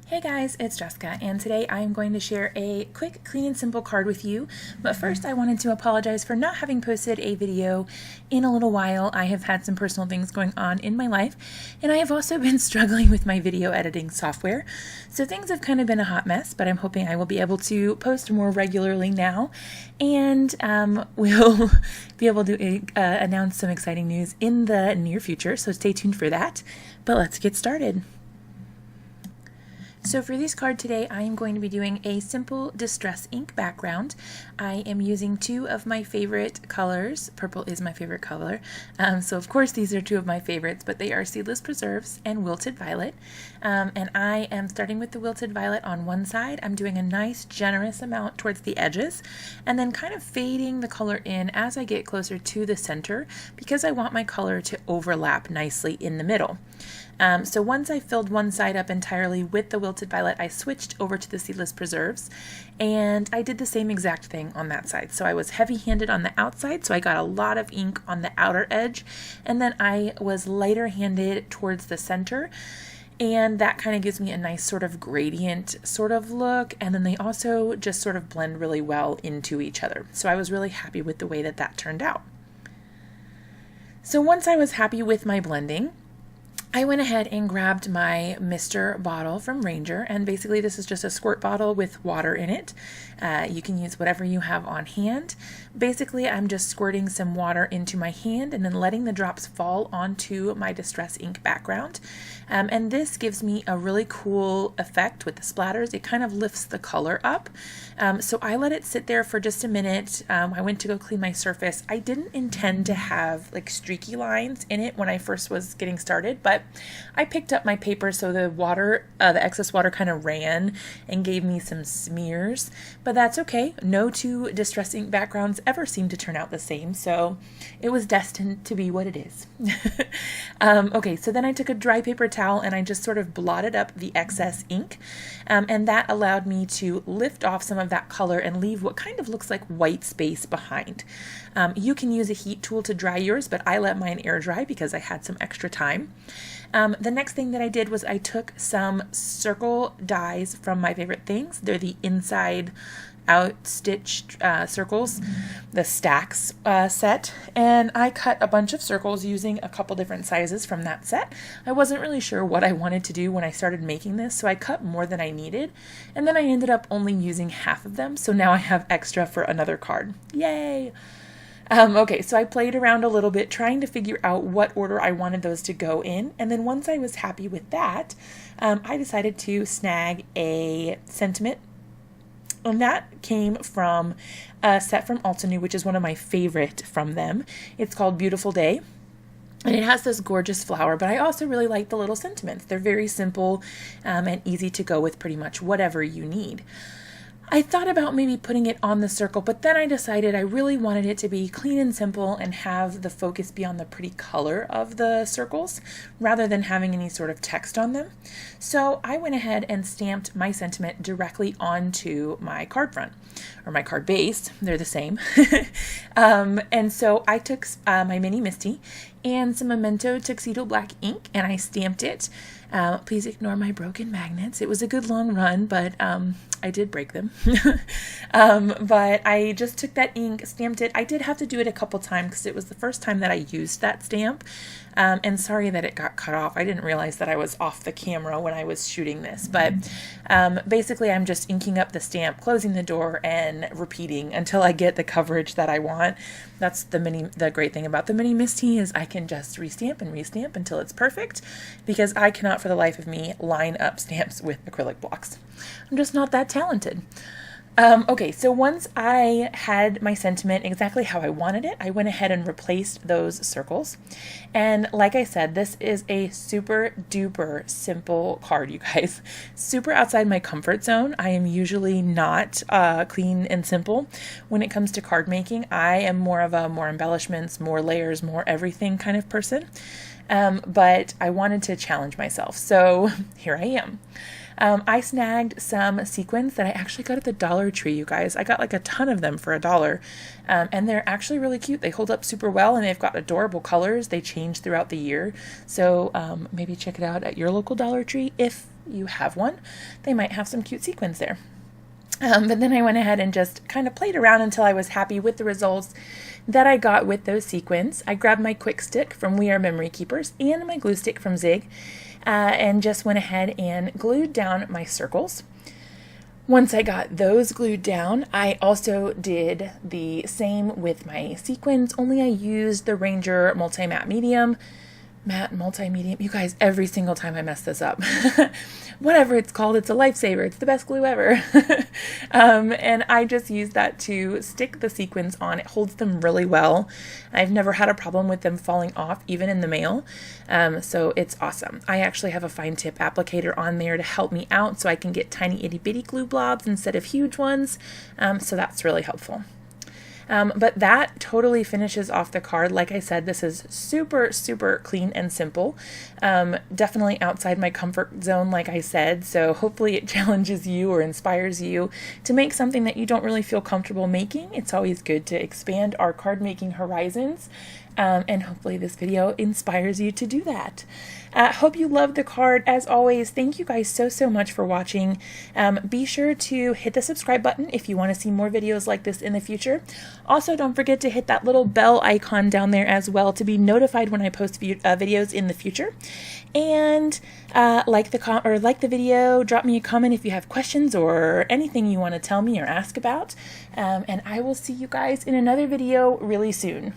Hey guys, it's Jessica, and today I am going to share a quick, clean, and simple card with you. But first, I wanted to apologize for not having posted a video in a little while. I have had some personal things going on in my life, and I have also been struggling with my video editing software. So things have kind of been a hot mess, but I'm hoping I will be able to post more regularly now, and we'll be able to announce some exciting news in the near future, so stay tuned for that. But let's get started. So for this card today, I am going to be doing a simple distress ink background. I am using two of my favorite colors. Purple is my favorite color. So of course these are two of my favorites, but they are Seedless Preserves and Wilted Violet. And I am starting with the Wilted Violet on one side. I'm doing a nice generous amount towards the edges and then kind of fading the color in as I get closer to the center because I want my color to overlap nicely in the middle. So once I filled one side up entirely with the Wilted Violet, I switched over to the Seedless Preserves, and I did the same exact thing on that side. So I was heavy-handed on the outside, so I got a lot of ink on the outer edge, and then I was lighter-handed towards the center, and that kind of gives me a nice sort of gradient sort of look, and then they also just sort of blend really well into each other. So I was really happy with the way that that turned out. So once I was happy with my blending, I went ahead and grabbed my Mister bottle from Ranger, and basically this is just a squirt bottle with water in it. You can use whatever you have on hand. Basically, I'm just squirting some water into my hand and then letting the drops fall onto my distress ink background. And this gives me a really cool effect with the splatters. It kind of lifts the color up. So I let it sit there for just a minute. I went to go clean my surface. I didn't intend to have like streaky lines in it when I first was getting started, but I picked up my paper so the water, the excess water kind of ran and gave me some smears, but that's okay. No two distress ink backgrounds ever seem to turn out the same, so it was destined to be what it is. Okay, so then I took a dry paper towel and I just sort of blotted up the excess ink, and that allowed me to lift off some of that color and leave what kind of looks like white space behind. You can use a heat tool to dry yours, but I let mine air dry because I had some extra time. The next thing that I did was I took some circle dies from My Favorite Things. They're the inside out stitched circles, the stacks set, and I cut a bunch of circles using a couple different sizes from that set. I wasn't really sure what I wanted to do when I started making this, so I cut more than I needed, and then I ended up only using half of them, so now I have extra for another card. Yay! Okay, so I played around a little bit trying to figure out what order I wanted those to go in, and then once I was happy with that, I decided to snag a sentiment, and that came from a set from Altenew, which is one of my favorite from them. It's called Beautiful Day, and it has this gorgeous flower, but I also really like the little sentiments. They're very simple and easy to go with pretty much whatever you need. I thought about maybe putting it on the circle, but then I decided I really wanted it to be clean and simple and have the focus be on the pretty color of the circles rather than having any sort of text on them. So I went ahead and stamped my sentiment directly onto my card front, or my card base. They're the same. And so I took my mini Misty and some Memento Tuxedo Black ink, and I stamped it. Please ignore my broken magnets. It was a good long run, but I did break them. But I just took that ink, stamped it. I did have to do it a couple times because it was the first time that I used that stamp. And sorry that it got cut off. I didn't realize that I was off the camera when I was shooting this. But basically, I'm just inking up the stamp, closing the door, and repeating until I get the coverage that I want. That's the great thing about the mini Misty is I can just restamp and restamp until it's perfect, because I cannot for the life of me line up stamps with acrylic blocks. I'm just not that talented. Okay, so once I had my sentiment exactly how I wanted it, I went ahead and replaced those circles. And like I said, this is a super duper simple card, you guys. Super outside my comfort zone. I am usually not clean and simple when it comes to card making. I am more of a more embellishments, more layers, more everything kind of person. But I wanted to challenge myself, so here I am. I snagged some sequins that I actually got at the Dollar Tree, you guys. I got like a ton of them for $1. And they're actually really cute. They hold up super well, and they've got adorable colors. They change throughout the year. So maybe check it out at your local Dollar Tree if you have one, they might have some cute sequins there. But then I went ahead and just kind of played around until I was happy with the results that I got with those sequins. I grabbed my quick stick from We Are Memory Keepers and my glue stick from Zig, and just went ahead and glued down my circles. Once I got those glued down, I also did the same with my sequins, only I used the Ranger Multi-Matte Medium. Matte multi-medium. You guys, every single time I mess this up. Whatever it's called, it's a lifesaver. It's the best glue ever. And I just use that to stick the sequins on. It holds them really well. I've never had a problem with them falling off, even in the mail. So it's awesome. I actually have a fine tip applicator on there to help me out so I can get tiny itty bitty glue blobs instead of huge ones. So that's really helpful. But that totally finishes off the card. Like I said, this is super, super clean and simple. Definitely outside my comfort zone, like I said. So hopefully it challenges you or inspires you to make something that you don't really feel comfortable making. It's always good to expand our card making horizons. And hopefully this video inspires you to do that. Hope you loved the card. As always, thank you guys so much for watching. Be sure to hit the subscribe button if you want to see more videos like this in the future. Also, don't forget to hit that little bell icon down there as well to be notified when I post videos in the future. And like the video, drop me a comment if you have questions or anything you want to tell me or ask about. And I will see you guys in another video really soon.